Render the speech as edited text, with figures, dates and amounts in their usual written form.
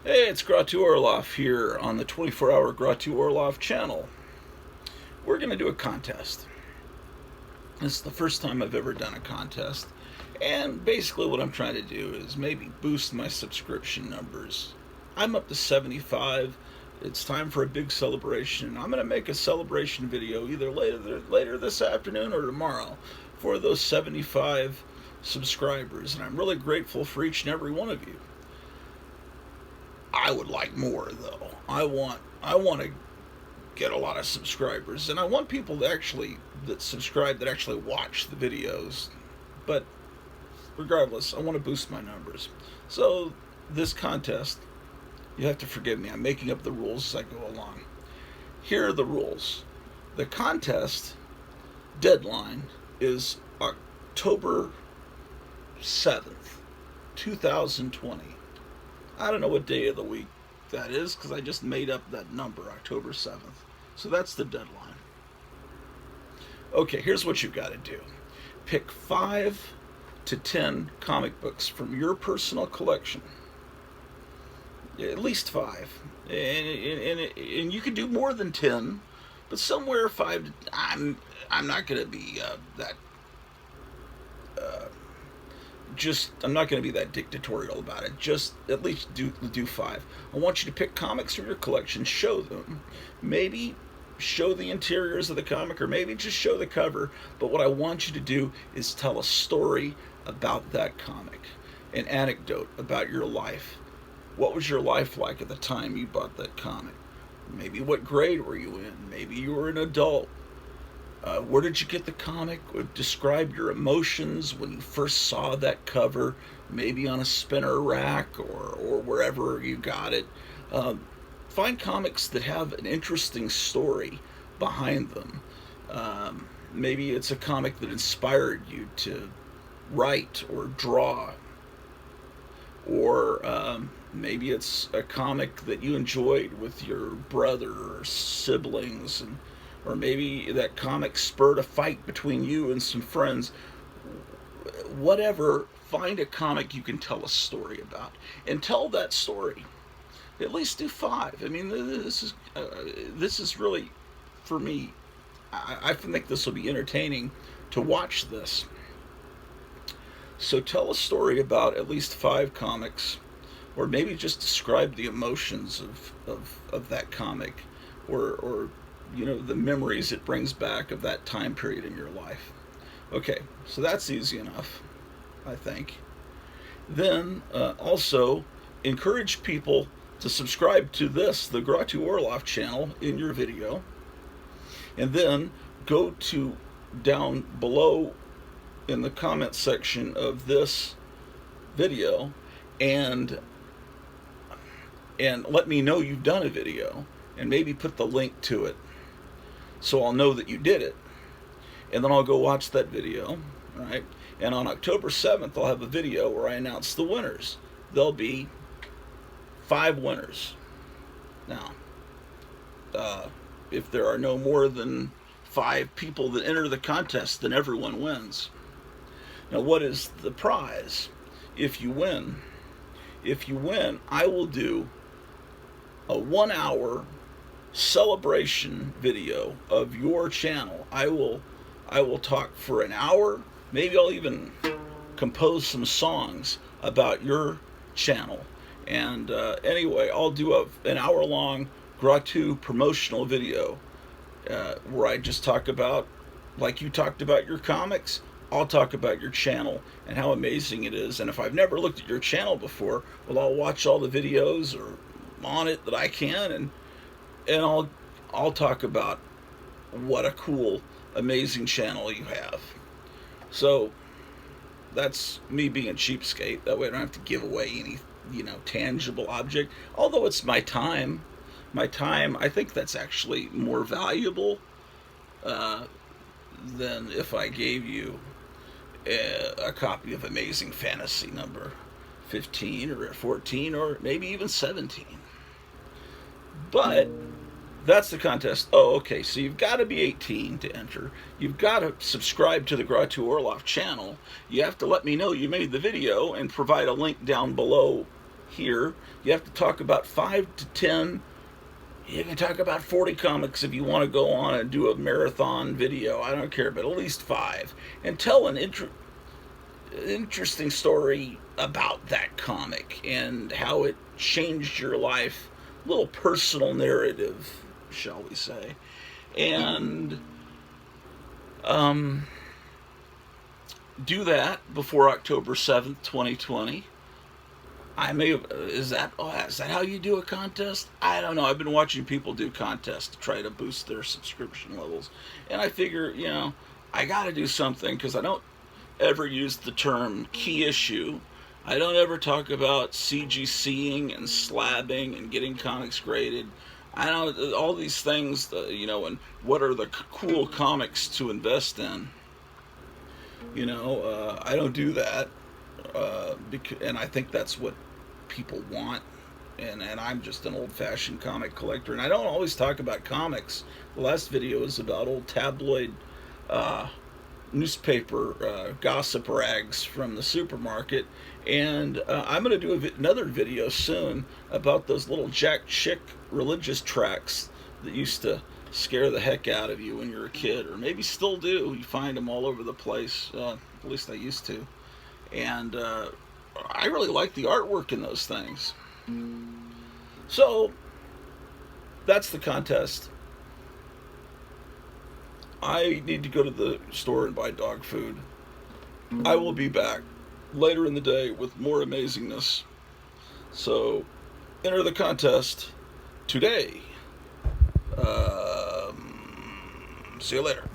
Hey, it's Grottu Orloff here on the 24-hour Grottu Orloff channel. We're going to do a contest. This is the first time I've ever done a contest. And basically what I'm trying to do is maybe boost my subscription numbers. I'm up to 75. It's time for a big celebration. I'm going to make a celebration video either later this afternoon or tomorrow for those 75 subscribers. And I'm really grateful for each and every one of you. I would like more though. I want to get a lot of subscribers, and I want people that subscribe that actually watch the videos. But regardless, I want to boost my numbers. So this contest, you have to forgive me. I'm making up the rules as I go along. Here are the rules. The contest deadline is October 7th, 2020. I don't know what day of the week that is because I just made up that number, October 7th. So that's the deadline. Okay, here's what you've got to do. Pick 5 to 10 comic books from your personal collection. At least 5. And you can do more than 10, but somewhere 5 to... I'm not going to be that... I'm not going to be that dictatorial about it. Just at least do 5. I want you to pick comics from your collection, show them, maybe show the interiors of the comic, or maybe just show the cover. But what I want you to do is tell a story about that comic, an anecdote about your life. What was your life like at the time you bought that comic? Maybe what grade were you in? Maybe you were an adult. Where did you get the comic? Describe your emotions when you first saw that cover, maybe on a spinner rack or wherever you got it. Find comics that have an interesting story behind them. Maybe it's a comic that inspired you to write or draw, or maybe it's a comic that you enjoyed with your brother or siblings, or maybe that comic spurred a fight between you and some friends. Whatever, find a comic you can tell a story about and tell that story. At least do 5. I mean, this is really, for me, I think this will be entertaining to watch this. So tell a story about at least 5 comics, or maybe just describe the emotions of that comic, or the memories it brings back of that time period in your life. Okay, so that's easy enough, I think. Then also encourage people to subscribe to the Grottu Orloff channel in your video, and then go to down below in the comment section of this video and let me know you've done a video, and maybe put the link to it so I'll know that you did it, and then I'll go watch that video, right? And on October 7th, I'll have a video where I announce the winners. There'll be 5 winners. Now, if there are no more than 5 people that enter the contest, then everyone wins. Now, what is the prize if you win? If you win, I will do a 1-hour celebration video of your channel. I will talk for an hour. Maybe I'll even compose some songs about your channel. And anyway, I'll do an hour-long Grottu promotional video where I just talk about, like you talked about your comics, I'll talk about your channel and how amazing it is. And if I've never looked at your channel before, well, I'll watch all the videos or on it that I can, and I'll talk about what a cool, amazing channel you have. So that's me being a cheapskate. That way I don't have to give away any, tangible object. Although it's my time. I think that's actually more valuable than if I gave you a copy of Amazing Fantasy number 15 or 14 or maybe even 17. But that's the contest. Oh, okay. So you've got to be 18 to enter. You've got to subscribe to the Grottu Orloff channel. You have to let me know you made the video and provide a link down below here. You have to talk about 5 to 10. You can talk about 40 comics if you want to go on and do a marathon video. I don't care, but at least 5. And tell an interesting story about that comic and how it changed your life. A little personal narrative, shall we say. And do that before October 7th, 2020. I may have, is that how you do a contest? I don't know. I've been watching people do contests to try to boost their subscription levels. And I figure, I got to do something because I don't ever use the term key issue. I don't ever talk about CGCing and slabbing and getting comics graded. I don't, all these things, and what are the cool comics to invest in. I don't do that. And I think that's what people want, and I'm just an old-fashioned comic collector, and I don't always talk about comics. The last video is about old tabloid newspaper gossip rags from the supermarket, and I'm going to do another video soon about those little Jack Chick religious tracts that used to scare the heck out of you when you were a kid, or maybe still do. You find them all over the place, at least I used to. And I really like the artwork in those things. So, that's the contest. I need to go to the store and buy dog food. I will be back later in the day with more amazingness. So, enter the contest today. See you later.